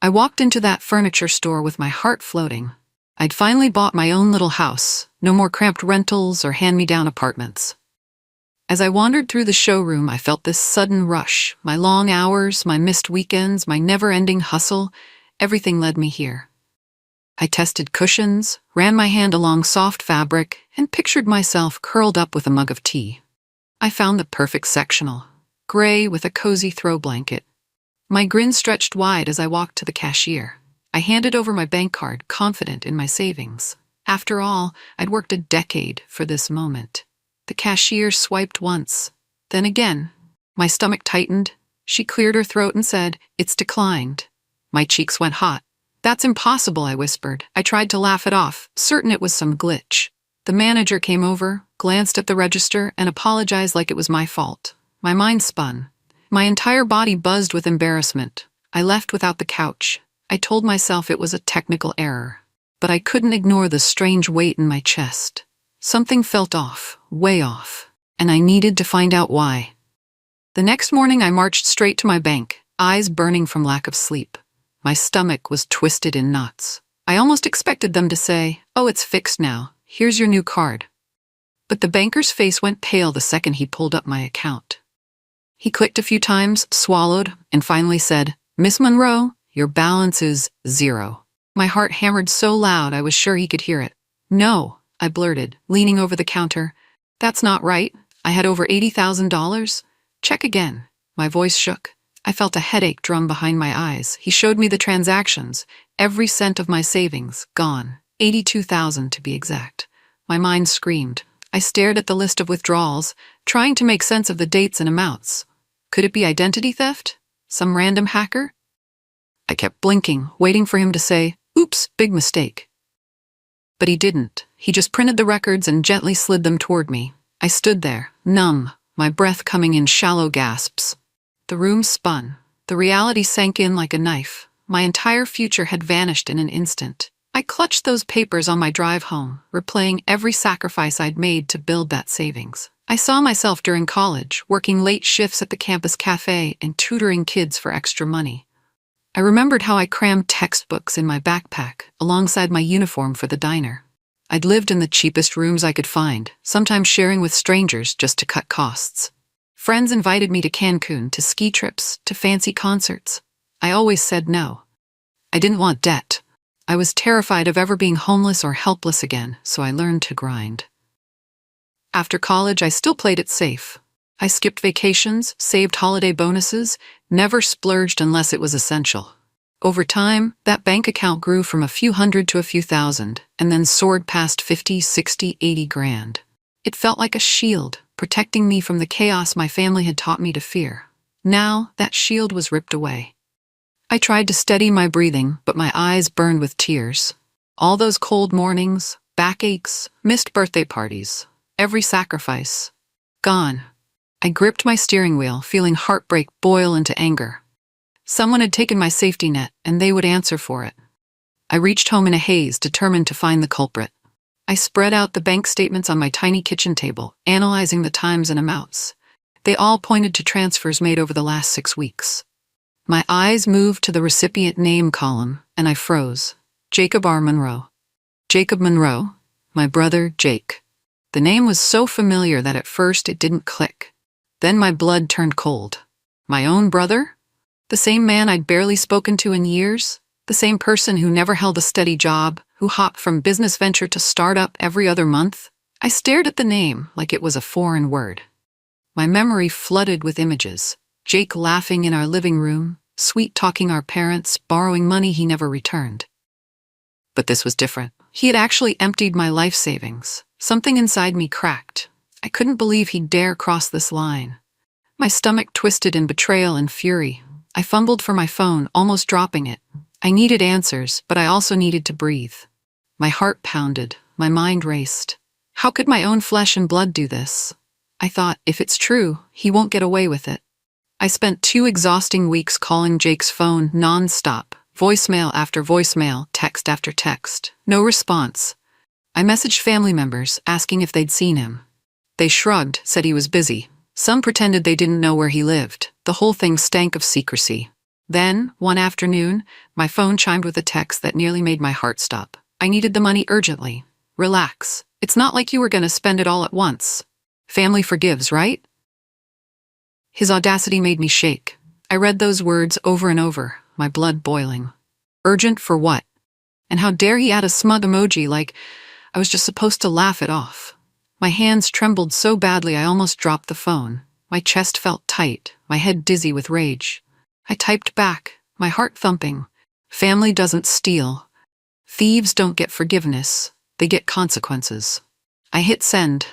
I walked into that furniture store with my heart floating. I'd finally bought my own little house, no more cramped rentals or hand-me-down apartments. As I wandered through the showroom, I felt this sudden rush. My long hours, my missed weekends, my never-ending hustle, everything led me here. I tested cushions, ran my hand along soft fabric, and pictured myself curled up with a mug of tea. I found the perfect sectional, gray with a cozy throw blanket. My grin stretched wide as I walked to the cashier. I handed over my bank card, confident in my savings. After all, I'd worked a decade for this moment. The cashier swiped once, then again. My stomach tightened. She cleared her throat and said, "It's declined." My cheeks went hot. "That's impossible," I whispered. I tried to laugh it off, certain it was some glitch. The manager came over, glanced at the register, and apologized like it was my fault. My mind spun. My entire body buzzed with embarrassment. I left without the couch. I told myself it was a technical error, but I couldn't ignore the strange weight in my chest. Something felt off, way off, and I needed to find out why. The next morning I marched straight to my bank, eyes burning from lack of sleep. My stomach was twisted in knots. I almost expected them to say, "Oh, it's fixed now. Here's your new card." But the banker's face went pale the second he pulled up my account. He clicked a few times, swallowed, and finally said, "Miss Monroe, your balance is 0. My heart hammered so loud I was sure he could hear it. "No," I blurted, leaning over the counter. "That's not right. I had over $80,000. Check again." My voice shook. I felt a headache drum behind my eyes. He showed me the transactions. Every cent of my savings, gone. 82,000 to be exact. My mind screamed. I stared at the list of withdrawals, trying to make sense of the dates and amounts. Could it be identity theft? Some random hacker? I kept blinking, waiting for him to say, "Oops, big mistake." But he didn't. He just printed the records and gently slid them toward me. I stood there, numb, my breath coming in shallow gasps. The room spun. The reality sank in like a knife. My entire future had vanished in an instant. I clutched those papers on my drive home, replaying every sacrifice I'd made to build that savings. I saw myself during college, working late shifts at the campus cafe and tutoring kids for extra money. I remembered how I crammed textbooks in my backpack, alongside my uniform for the diner. I'd lived in the cheapest rooms I could find, sometimes sharing with strangers just to cut costs. Friends invited me to Cancun, to ski trips, to fancy concerts. I always said no. I didn't want debt. I was terrified of ever being homeless or helpless again, so I learned to grind. After college, I still played it safe. I skipped vacations, saved holiday bonuses, never splurged unless it was essential. Over time, that bank account grew from a few hundred to a few thousand, and then soared past 50, 60, 80 grand. It felt like a shield, protecting me from the chaos my family had taught me to fear. Now, that shield was ripped away. I tried to steady my breathing, but my eyes burned with tears. All those cold mornings, backaches, missed birthday parties, every sacrifice. Gone. I gripped my steering wheel, feeling heartbreak boil into anger. Someone had taken my safety net, and they would answer for it. I reached home in a haze, determined to find the culprit. I spread out the bank statements on my tiny kitchen table, analyzing the times and amounts. They all pointed to transfers made over the last 6 weeks. My eyes moved to the recipient name column, and I froze. Jacob R. Monroe. Jacob Monroe? My brother, Jake. The name was so familiar that at first it didn't click. Then my blood turned cold. My own brother? The same man I'd barely spoken to in years? The same person who never held a steady job, who hopped from business venture to startup every other month? I stared at the name like it was a foreign word. My memory flooded with images. Jake laughing in our living room, sweet-talking our parents, borrowing money he never returned. But this was different. He had actually emptied my life savings. Something inside me cracked. I couldn't believe he'd dare cross this line. My stomach twisted in betrayal and fury. I fumbled for my phone, almost dropping it. I needed answers, but I also needed to breathe. My heart pounded. My mind raced. How could my own flesh and blood do this? I thought, if it's true, he won't get away with it. I spent 2 exhausting weeks calling Jake's phone non-stop. Voicemail after voicemail, text after text. No response. I messaged family members, asking if they'd seen him. They shrugged, said he was busy. Some pretended they didn't know where he lived. The whole thing stank of secrecy. Then, one afternoon, my phone chimed with a text that nearly made my heart stop. I needed the money urgently. Relax. It's not like you were going to spend it all at once. Family forgives, right? His audacity made me shake. I read those words over and over, my blood boiling. Urgent for what? And how dare he add a smug emoji like I was just supposed to laugh it off. My hands trembled so badly I almost dropped the phone. My chest felt tight, my head dizzy with rage. I typed back, my heart thumping. Family doesn't steal. Thieves don't get forgiveness. They get consequences. I hit send.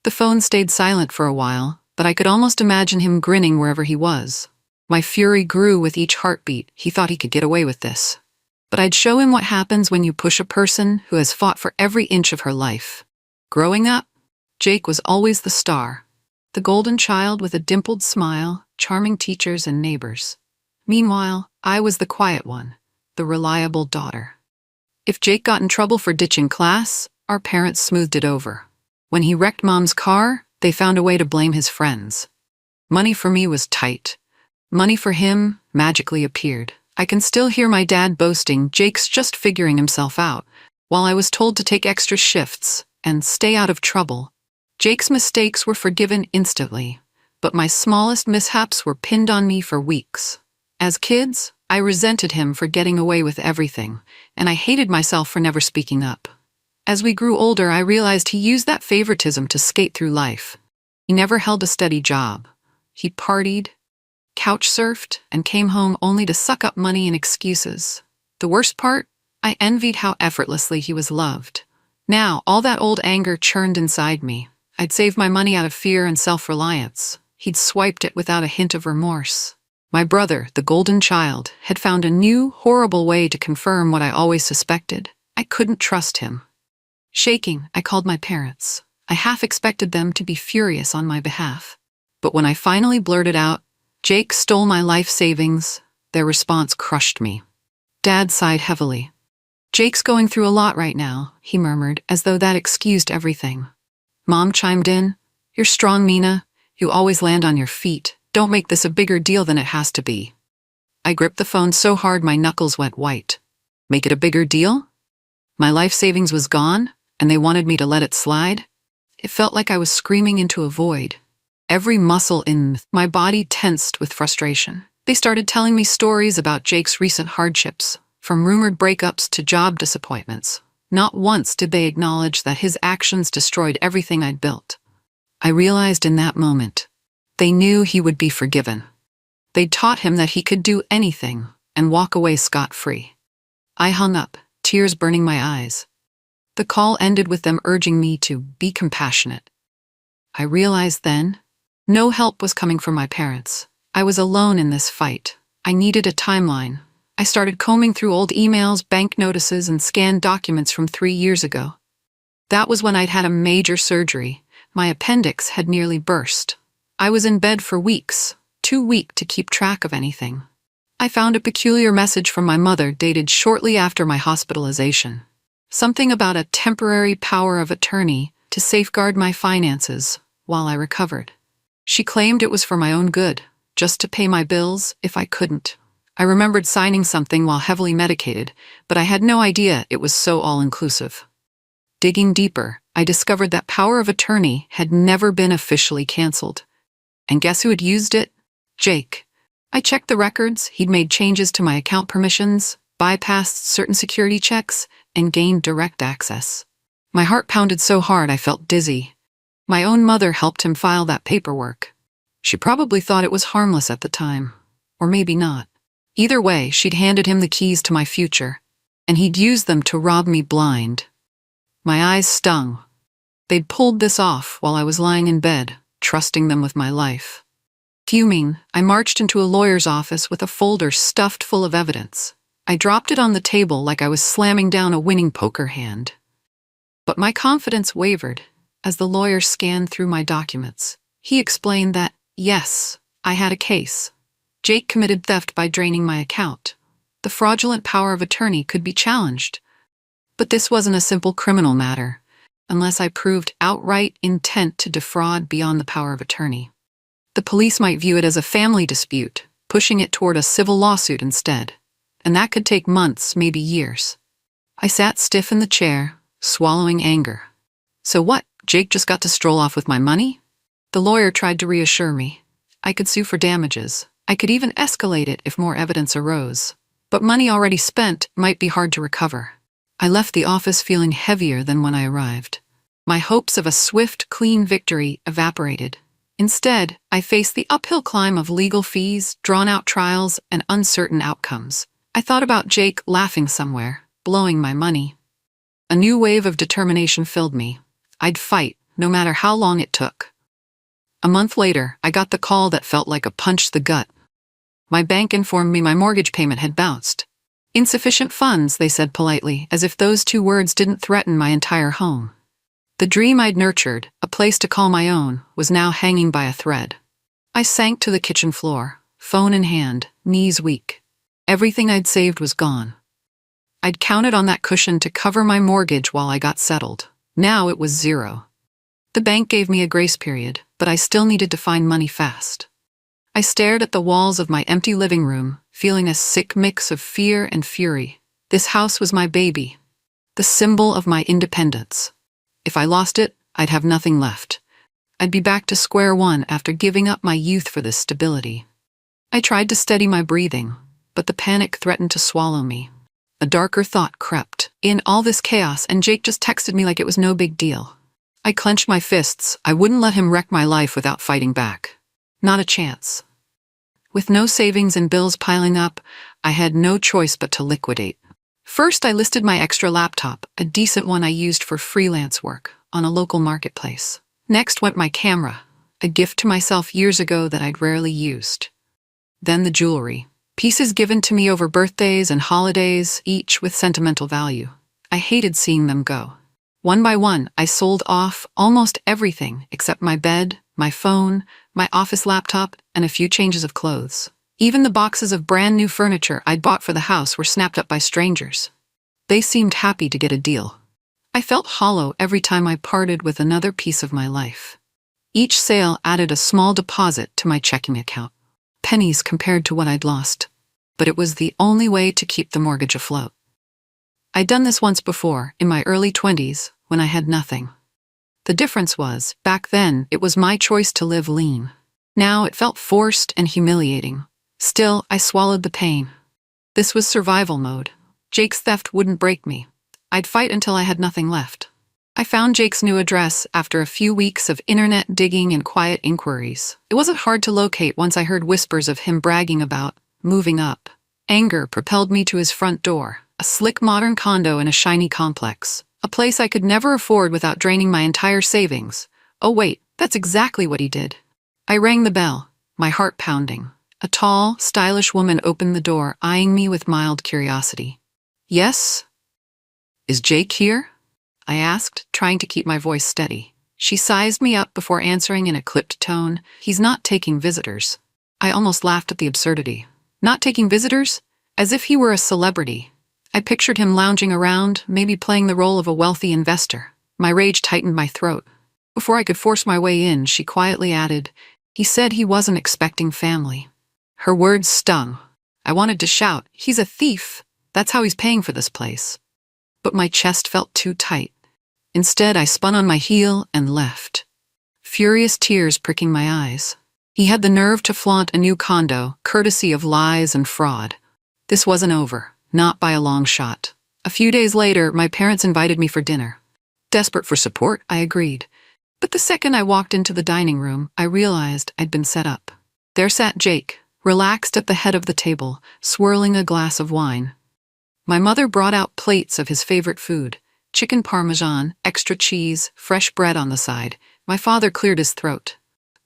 The phone stayed silent for a while, but I could almost imagine him grinning wherever he was. My fury grew with each heartbeat. He thought he could get away with this. But I'd show him what happens when you push a person who has fought for every inch of her life. Growing up, Jake was always the star. The golden child with a dimpled smile, charming teachers and neighbors. Meanwhile, I was the quiet one, the reliable daughter. If Jake got in trouble for ditching class, our parents smoothed it over. When he wrecked Mom's car, they found a way to blame his friends. Money for me was tight. Money for him magically appeared. I can still hear my dad boasting, Jake's just figuring himself out, while I was told to take extra shifts and stay out of trouble. Jake's mistakes were forgiven instantly, but my smallest mishaps were pinned on me for weeks. As kids, I resented him for getting away with everything, and I hated myself for never speaking up. As we grew older, I realized he used that favoritism to skate through life. He never held a steady job. He partied, couch surfed, and came home only to suck up money and excuses. The worst part? I envied how effortlessly he was loved. Now, all that old anger churned inside me. I'd saved my money out of fear and self-reliance. He'd swiped it without a hint of remorse. My brother, the golden child, had found a new, horrible way to confirm what I always suspected. I couldn't trust him. Shaking, I called my parents. I half expected them to be furious on my behalf. But when I finally blurted out, Jake stole my life savings, their response crushed me. Dad sighed heavily. Jake's going through a lot right now, he murmured, as though that excused everything. Mom chimed in, You're strong, Mina. You always land on your feet. Don't make this a bigger deal than it has to be. I gripped the phone so hard my knuckles went white. Make it a bigger deal? My life savings was gone, and they wanted me to let it slide? It felt like I was screaming into a void. Every muscle in my body tensed with frustration. They started telling me stories about Jake's recent hardships, from rumored breakups to job disappointments. Not once did they acknowledge that his actions destroyed everything I'd built. I realized in that moment, they knew he would be forgiven. They'd taught him that he could do anything and walk away scot-free. I hung up, tears burning my eyes. The call ended with them urging me to be compassionate. I realized then, no help was coming from my parents. I was alone in this fight. I needed a timeline. I started combing through old emails, bank notices, and scanned documents from 3 years ago. That was when I'd had a major surgery. My appendix had nearly burst. I was in bed for weeks, too weak to keep track of anything. I found a peculiar message from my mother dated shortly after my hospitalization. Something about a temporary power of attorney to safeguard my finances while I recovered. She claimed it was for my own good, just to pay my bills if I couldn't. I remembered signing something while heavily medicated, but I had no idea it was so all-inclusive. Digging deeper, I discovered that power of attorney had never been officially canceled. And guess who had used it? Jake. I checked the records, he'd made changes to my account permissions, bypassed certain security checks, and gained direct access. My heart pounded so hard I felt dizzy. My own mother helped him file that paperwork. She probably thought it was harmless at the time. Or maybe not. Either way, she'd handed him the keys to my future, and he'd used them to rob me blind. My eyes stung. They'd pulled this off while I was lying in bed, trusting them with my life. Fuming, I marched into a lawyer's office with a folder stuffed full of evidence. I dropped it on the table like I was slamming down a winning poker hand. But my confidence wavered as the lawyer scanned through my documents. He explained that, yes, I had a case. Jake committed theft by draining my account. The fraudulent power of attorney could be challenged. But this wasn't a simple criminal matter, unless I proved outright intent to defraud beyond the power of attorney. The police might view it as a family dispute, pushing it toward a civil lawsuit instead. And that could take months, maybe years. I sat stiff in the chair, swallowing anger. So what? Jake just got to stroll off with my money? The lawyer tried to reassure me. I could sue for damages. I could even escalate it if more evidence arose. But money already spent might be hard to recover. I left the office feeling heavier than when I arrived. My hopes of a swift, clean victory evaporated. Instead, I faced the uphill climb of legal fees, drawn-out trials, and uncertain outcomes. I thought about Jake laughing somewhere, blowing my money. A new wave of determination filled me. I'd fight, no matter how long it took. A month later, I got the call that felt like a punch to the gut. My bank informed me my mortgage payment had bounced. Insufficient funds, they said politely, as if those two words didn't threaten my entire home. The dream I'd nurtured, a place to call my own, was now hanging by a thread. I sank to the kitchen floor, phone in hand, knees weak. Everything I'd saved was gone. I'd counted on that cushion to cover my mortgage while I got settled. Now it was zero. The bank gave me a grace period, but I still needed to find money fast. I stared at the walls of my empty living room, feeling a sick mix of fear and fury. This house was my baby, the symbol of my independence. If I lost it, I'd have nothing left. I'd be back to square one after giving up my youth for this stability. I tried to steady my breathing, but the panic threatened to swallow me. A darker thought crept in all this chaos, and Jake just texted me like it was no big deal. I clenched my fists. I wouldn't let him wreck my life without fighting back. Not a chance. With no savings and bills piling up, I had no choice but to liquidate. First, I listed my extra laptop, a decent one I used for freelance work, on a local marketplace. Next went my camera, a gift to myself years ago that I'd rarely used. Then the jewelry. Pieces given to me over birthdays and holidays, each with sentimental value. I hated seeing them go. One by one, I sold off almost everything except my bed, my phone, my office laptop, and a few changes of clothes. Even the boxes of brand new furniture I'd bought for the house were snapped up by strangers. They seemed happy to get a deal. I felt hollow every time I parted with another piece of my life. Each sale added a small deposit to my checking account. Pennies compared to what I'd lost. But it was the only way to keep the mortgage afloat. I'd done this once before, in my early 20s, when I had nothing. The difference was, back then, it was my choice to live lean. Now it felt forced and humiliating. Still, I swallowed the pain. This was survival mode. Jake's theft wouldn't break me. I'd fight until I had nothing left. I found Jake's new address after a few weeks of internet digging and quiet inquiries. It wasn't hard to locate once I heard whispers of him bragging about moving up. Anger propelled me to his front door, a slick modern condo in a shiny complex, a place I could never afford without draining my entire savings. Oh wait, that's exactly what he did. I rang the bell, my heart pounding. A tall, stylish woman opened the door, eyeing me with mild curiosity. Yes? Is Jake here? I asked, trying to keep my voice steady. She sized me up before answering in a clipped tone. He's not taking visitors. I almost laughed at the absurdity. Not taking visitors? As if he were a celebrity. I pictured him lounging around, maybe playing the role of a wealthy investor. My rage tightened my throat. Before I could force my way in, she quietly added, "He said he wasn't expecting family." Her words stung. I wanted to shout, "He's a thief. That's how he's paying for this place." But my chest felt too tight. Instead, I spun on my heel and left. Furious tears pricking my eyes. He had the nerve to flaunt a new condo, courtesy of lies and fraud. This wasn't over, not by a long shot. A few days later, my parents invited me for dinner. Desperate for support, I agreed. But the second I walked into the dining room, I realized I'd been set up. There sat Jake, relaxed at the head of the table, swirling a glass of wine. My mother brought out plates of his favorite food, chicken parmesan, extra cheese, fresh bread on the side. My father cleared his throat.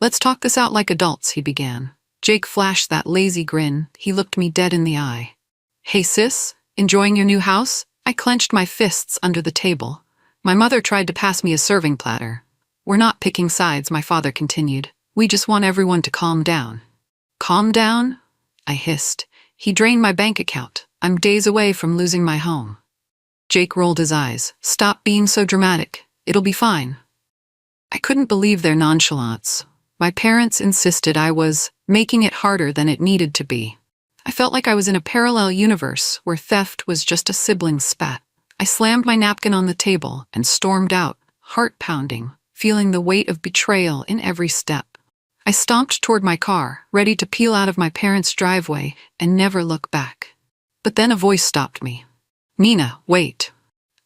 "Let's talk this out like adults," he began. Jake flashed that lazy grin. He looked me dead in the eye. "Hey sis, enjoying your new house?" I clenched my fists under the table. My mother tried to pass me a serving platter. "We're not picking sides," my father continued. "We just want everyone to calm down." "Calm down?" I hissed. "He drained my bank account. I'm days away from losing my home." Jake rolled his eyes. "Stop being so dramatic. It'll be fine." I couldn't believe their nonchalance. My parents insisted I was making it harder than it needed to be. I felt like I was in a parallel universe where theft was just a sibling's spat. I slammed my napkin on the table and stormed out, heart pounding, feeling the weight of betrayal in every step. I stomped toward my car, ready to peel out of my parents' driveway and never look back. But then a voice stopped me. "Nina, wait."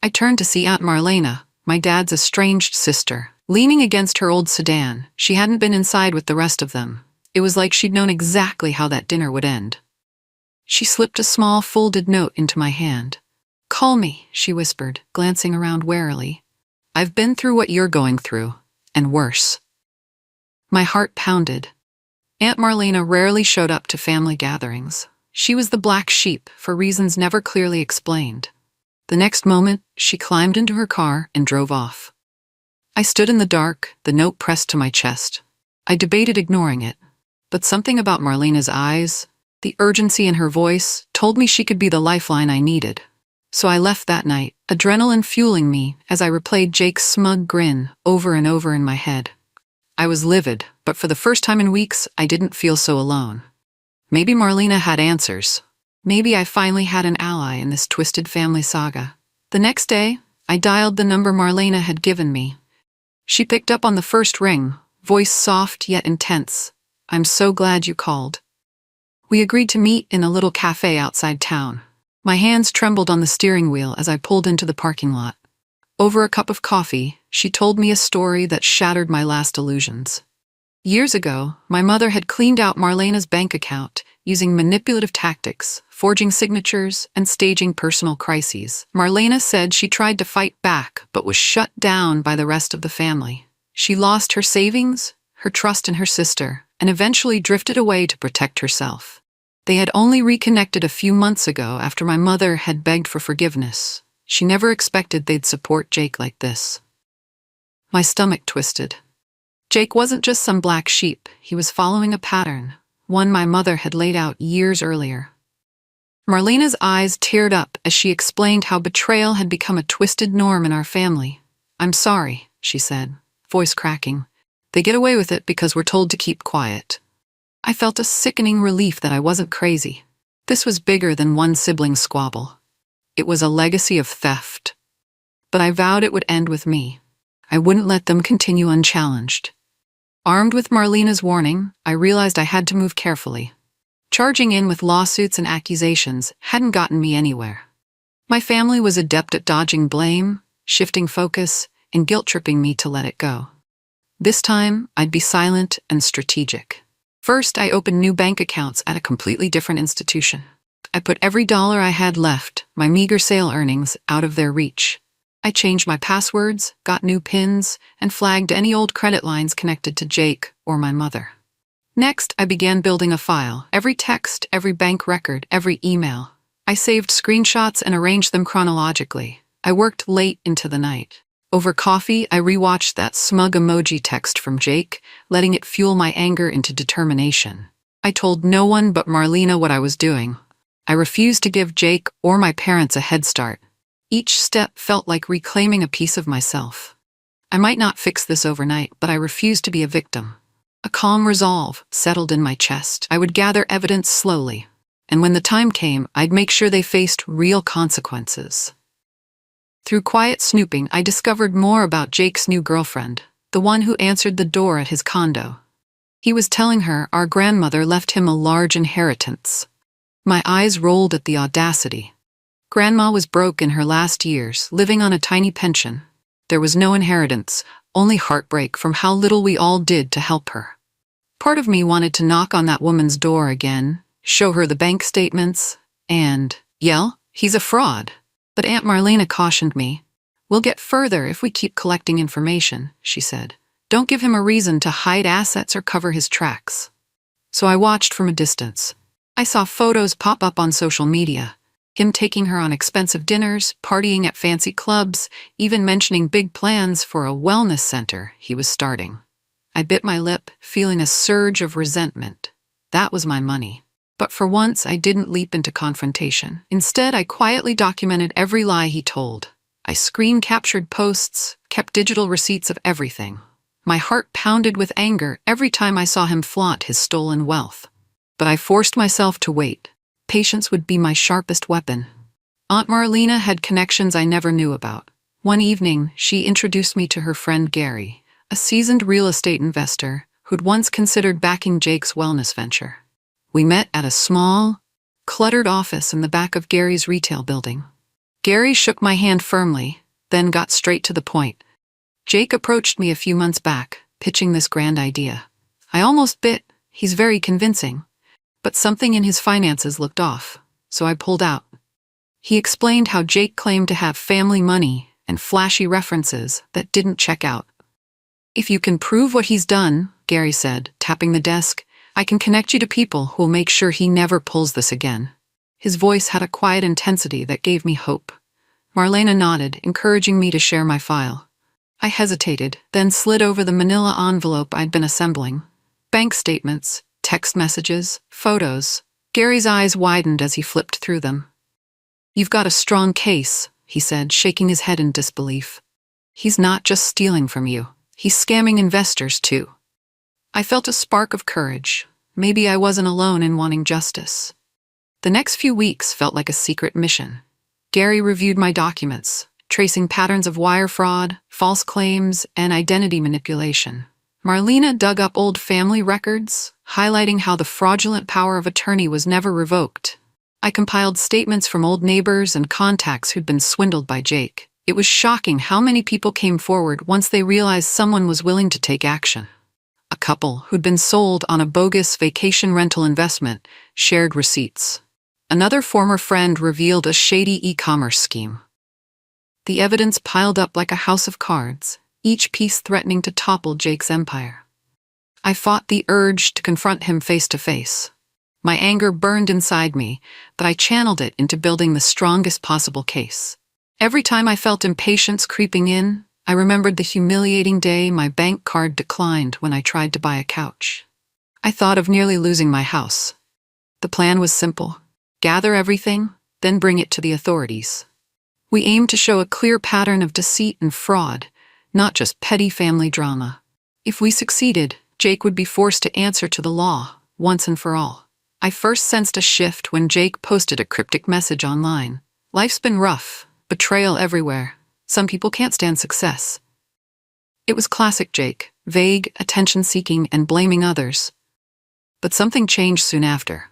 I turned to see Aunt Marlena, my dad's estranged sister, leaning against her old sedan. She hadn't been inside with the rest of them. It was like she'd known exactly how that dinner would end. She slipped a small folded note into my hand. "Call me," she whispered, glancing around warily. "I've been through what you're going through, and worse." My heart pounded. Aunt Marlena rarely showed up to family gatherings. She was the black sheep, for reasons never clearly explained. The next moment, she climbed into her car and drove off. I stood in the dark, the note pressed to my chest. I debated ignoring it, but something about Marlena's eyes, the urgency in her voice, told me she could be the lifeline I needed. So I left that night, adrenaline fueling me as I replayed Jake's smug grin over and over in my head. I was livid, but for the first time in weeks, I didn't feel so alone. Maybe Marlena had answers. Maybe I finally had an ally in this twisted family saga. The next day, I dialed the number Marlena had given me. She picked up on the first ring, voice soft yet intense. "I'm so glad you called." We agreed to meet in a little cafe outside town. My hands trembled on the steering wheel as I pulled into the parking lot. Over a cup of coffee, she told me a story that shattered my last illusions. Years ago, my mother had cleaned out Marlena's bank account using manipulative tactics, forging signatures, and staging personal crises. Marlena said she tried to fight back, but was shut down by the rest of the family. She lost her savings, her trust in her sister, and eventually drifted away to protect herself. They had only reconnected a few months ago after my mother had begged for forgiveness. She never expected they'd support Jake like this. My stomach twisted. Jake wasn't just some black sheep, he was following a pattern, one my mother had laid out years earlier. Marlena's eyes teared up as she explained how betrayal had become a twisted norm in our family. "I'm sorry," she said, voice cracking. "They get away with it because we're told to keep quiet." I felt a sickening relief that I wasn't crazy. This was bigger than one sibling squabble. It was a legacy of theft. But I vowed it would end with me. I wouldn't let them continue unchallenged. Armed with Marlena's warning, I realized I had to move carefully. Charging in with lawsuits and accusations hadn't gotten me anywhere. My family was adept at dodging blame, shifting focus, and guilt-tripping me to let it go. This time, I'd be silent and strategic. First, I opened new bank accounts at a completely different institution. I put every dollar I had left, my meager sale earnings, out of their reach. I changed my passwords, got new PINs, and flagged any old credit lines connected to Jake or my mother. Next, I began building a file, every text, every bank record, every email. I saved screenshots and arranged them chronologically. I worked late into the night. Over coffee, I rewatched that smug emoji text from Jake, letting it fuel my anger into determination. I told no one but Marlena what I was doing. I refused to give Jake or my parents a head start. Each step felt like reclaiming a piece of myself. I might not fix this overnight, but I refused to be a victim. A calm resolve settled in my chest. I would gather evidence slowly, and when the time came, I'd make sure they faced real consequences. Through quiet snooping, I discovered more about Jake's new girlfriend, the one who answered the door at his condo. He was telling her our grandmother left him a large inheritance. My eyes rolled at the audacity. Grandma was broke in her last years, living on a tiny pension. There was no inheritance, only heartbreak from how little we all did to help her. Part of me wanted to knock on that woman's door again, show her the bank statements, and yell, "He's a fraud." But Aunt Marlena cautioned me. "We'll get further if we keep collecting information," she said. "Don't give him a reason to hide assets or cover his tracks." So I watched from a distance. I saw photos pop up on social media. Him taking her on expensive dinners, partying at fancy clubs, even mentioning big plans for a wellness center he was starting. I bit my lip, feeling a surge of resentment. That was my money. But for once, I didn't leap into confrontation. Instead, I quietly documented every lie he told. I screen-captured posts, kept digital receipts of everything. My heart pounded with anger every time I saw him flaunt his stolen wealth. But I forced myself to wait. Patience would be my sharpest weapon. Aunt Marlena had connections I never knew about. One evening, she introduced me to her friend Gary, a seasoned real estate investor who'd once considered backing Jake's wellness venture. We met at a small, cluttered office in the back of Gary's retail building. Gary shook my hand firmly, then got straight to the point. Jake approached me a few months back, pitching this grand idea. I almost bit. He's very convincing. But something in his finances looked off, so I pulled out. He explained how Jake claimed to have family money and flashy references that didn't check out. If you can prove what he's done, Gary said, tapping the desk, I can connect you to people who'll make sure he never pulls this again. His voice had a quiet intensity that gave me hope. Marlena nodded, encouraging me to share my file. I hesitated, then slid over the manila envelope I'd been assembling. Bank statements, text messages, photos. Gary's eyes widened as he flipped through them. You've got a strong case, he said, shaking his head in disbelief. He's not just stealing from you. He's scamming investors, too. I felt a spark of courage. Maybe I wasn't alone in wanting justice. The next few weeks felt like a secret mission. Gary reviewed my documents, tracing patterns of wire fraud, false claims, and identity manipulation. Marlena dug up old family records, highlighting how the fraudulent power of attorney was never revoked. I compiled statements from old neighbors and contacts who'd been swindled by Jake. It was shocking how many people came forward once they realized someone was willing to take action. A couple who'd been sold on a bogus vacation rental investment shared receipts. Another former friend revealed a shady e-commerce scheme. The evidence piled up like a house of cards, each piece threatening to topple Jake's empire. I fought the urge to confront him face to face. My anger burned inside me, but I channeled it into building the strongest possible case. Every time I felt impatience creeping in, I remembered the humiliating day my bank card declined when I tried to buy a couch. I thought of nearly losing my house. The plan was simple: gather everything, then bring it to the authorities. We aimed to show a clear pattern of deceit and fraud, not just petty family drama. If we succeeded, Jake would be forced to answer to the law, once and for all. I first sensed a shift when Jake posted a cryptic message online. Life's been rough, betrayal everywhere. Some people can't stand success. It was classic Jake, vague, attention-seeking, and blaming others. But something changed soon after.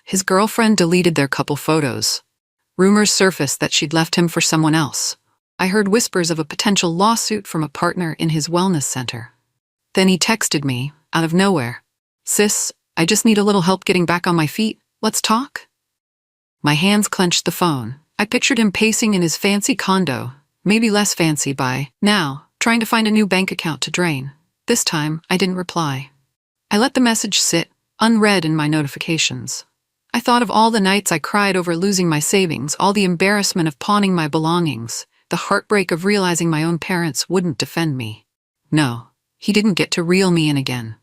His girlfriend deleted their couple photos. Rumors surfaced that she'd left him for someone else. I heard whispers of a potential lawsuit from a partner in his wellness center. Then he texted me, out of nowhere. "Sis, I just need a little help getting back on my feet. Let's talk?" My hands clenched the phone. I pictured him pacing in his fancy condo, maybe less fancy by now, trying to find a new bank account to drain. This time, I didn't reply. I let the message sit, unread in my notifications. I thought of all the nights I cried over losing my savings, all the embarrassment of pawning my belongings, the heartbreak of realizing my own parents wouldn't defend me. No, he didn't get to reel me in again.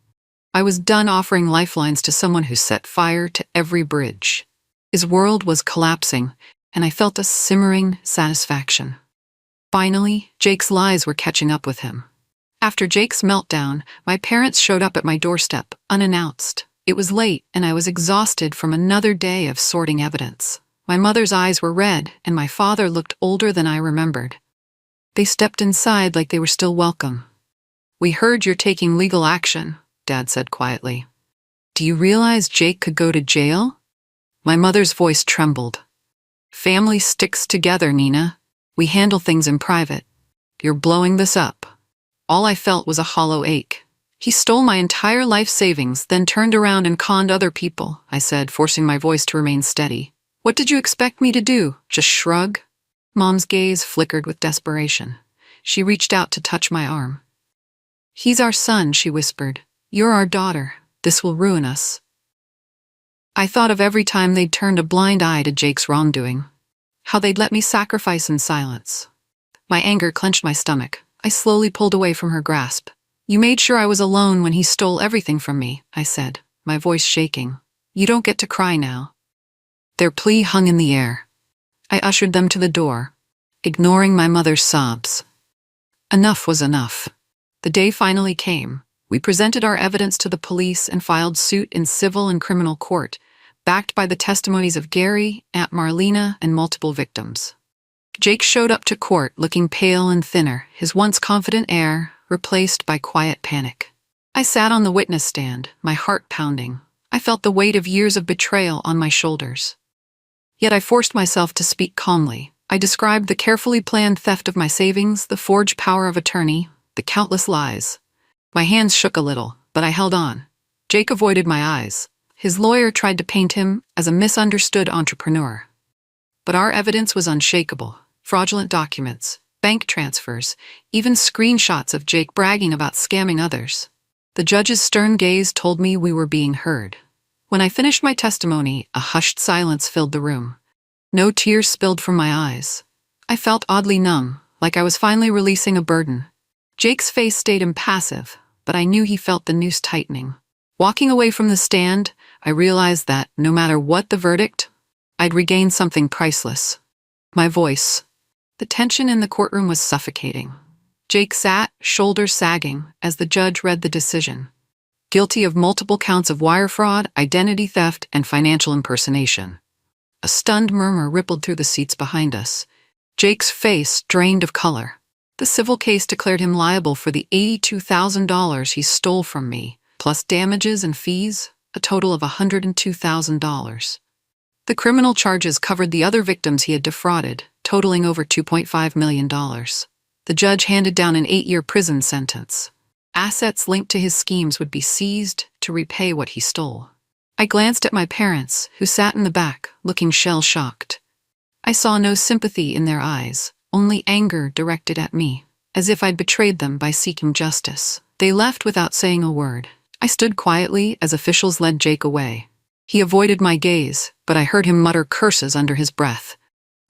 I was done offering lifelines to someone who set fire to every bridge. His world was collapsing, and I felt a simmering satisfaction. Finally, Jake's lies were catching up with him. After Jake's meltdown, my parents showed up at my doorstep, unannounced. It was late, and I was exhausted from another day of sorting evidence. My mother's eyes were red, and my father looked older than I remembered. They stepped inside like they were still welcome. "We heard you're taking legal action," Dad said quietly. "Do you realize Jake could go to jail?" My mother's voice trembled. "Family sticks together, Nina. We handle things in private. You're blowing this up." All I felt was a hollow ache. "He stole my entire life savings, then turned around and conned other people," I said, forcing my voice to remain steady. "What did you expect me to do? Just shrug?" Mom's gaze flickered with desperation. She reached out to touch my arm. "He's our son," she whispered. "You're our daughter. This will ruin us." I thought of every time they'd turned a blind eye to Jake's wrongdoing. How they'd let me sacrifice in silence. My anger clenched my stomach. I slowly pulled away from her grasp. "You made sure I was alone when he stole everything from me," I said, my voice shaking. "You don't get to cry now." Their plea hung in the air. I ushered them to the door, ignoring my mother's sobs. Enough was enough. The day finally came. We presented our evidence to the police and filed suit in civil and criminal court, backed by the testimonies of Gary, Aunt Marlena, and multiple victims. Jake showed up to court looking pale and thinner, his once confident air replaced by quiet panic. I sat on the witness stand, my heart pounding. I felt the weight of years of betrayal on my shoulders. Yet I forced myself to speak calmly. I described the carefully planned theft of my savings, the forged power of attorney, the countless lies. My hands shook a little, but I held on. Jake avoided my eyes. His lawyer tried to paint him as a misunderstood entrepreneur. But our evidence was unshakable. Fraudulent documents, bank transfers, even screenshots of Jake bragging about scamming others. The judge's stern gaze told me we were being heard. When I finished my testimony, a hushed silence filled the room. No tears spilled from my eyes. I felt oddly numb, like I was finally releasing a burden. Jake's face stayed impassive, but I knew he felt the noose tightening. Walking away from the stand, I realized that, no matter what the verdict, I'd regain something priceless. My voice. The tension in the courtroom was suffocating. Jake sat, shoulders sagging, as the judge read the decision. Guilty of multiple counts of wire fraud, identity theft, and financial impersonation. A stunned murmur rippled through the seats behind us. Jake's face drained of color. The civil case declared him liable for the $82,000 he stole from me, plus damages and fees, a total of $102,000. The criminal charges covered the other victims he had defrauded, totaling over $2.5 million. The judge handed down an 8-year prison sentence. Assets linked to his schemes would be seized to repay what he stole. I glanced at my parents, who sat in the back, looking shell-shocked. I saw no sympathy in their eyes, only anger directed at me, as if I'd betrayed them by seeking justice. They left without saying a word. I stood quietly as officials led Jake away. He avoided my gaze, but I heard him mutter curses under his breath.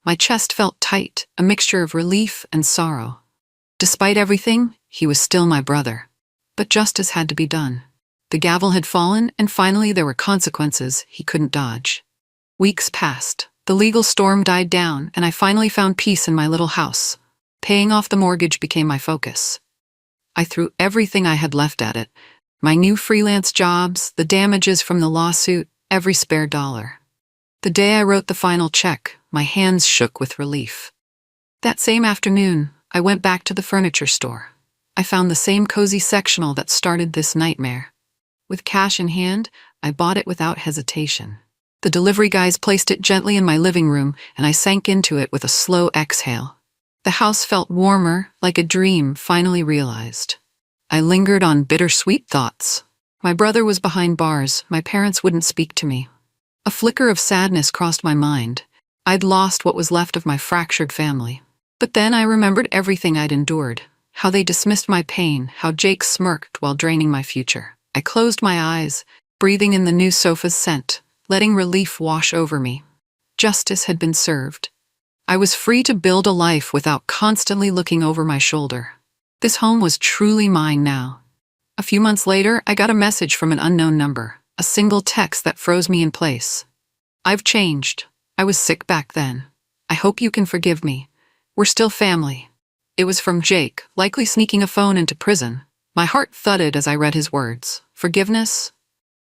My chest felt tight, a mixture of relief and sorrow. Despite everything, he was still my brother. But justice had to be done. The gavel had fallen, and finally there were consequences he couldn't dodge. Weeks passed. The legal storm died down, and I finally found peace in my little house. Paying off the mortgage became my focus. I threw everything I had left at it. My new freelance jobs, the damages from the lawsuit, every spare dollar. The day I wrote the final check, my hands shook with relief. That same afternoon, I went back to the furniture store. I found the same cozy sectional that started this nightmare. With cash in hand, I bought it without hesitation. The delivery guys placed it gently in my living room, and I sank into it with a slow exhale. The house felt warmer, like a dream finally realized. I lingered on bittersweet thoughts. My brother was behind bars, my parents wouldn't speak to me. A flicker of sadness crossed my mind. I'd lost what was left of my fractured family. But then I remembered everything I'd endured, how they dismissed my pain, how Jake smirked while draining my future. I closed my eyes, breathing in the new sofa's scent, letting relief wash over me. Justice had been served. I was free to build a life without constantly looking over my shoulder. This home was truly mine now. A few months later, I got a message from an unknown number, a single text that froze me in place. "I've changed. I was sick back then. I hope you can forgive me. We're still family." It was from Jake, likely sneaking a phone into prison. My heart thudded as I read his words. Forgiveness?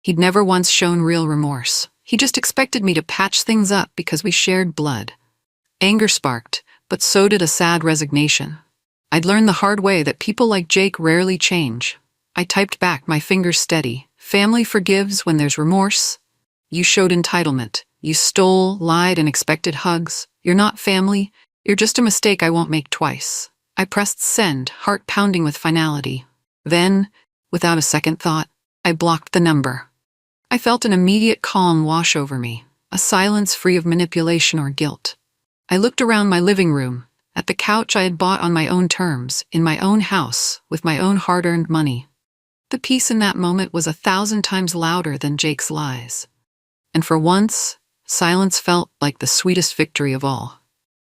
He'd never once shown real remorse. He just expected me to patch things up because we shared blood. Anger sparked, but so did a sad resignation. I'd learned the hard way that people like Jake rarely change. I typed back, my fingers steady. "Family forgives when there's remorse. You showed entitlement. You stole, lied, and expected hugs. You're not family. You're just a mistake I won't make twice." I pressed send, heart pounding with finality. Then, without a second thought, I blocked the number. I felt an immediate calm wash over me, a silence free of manipulation or guilt. I looked around my living room, at the couch I had bought on my own terms, in my own house, with my own hard-earned money. The peace in that moment was 1,000 times louder than Jake's lies. And for once, silence felt like the sweetest victory of all.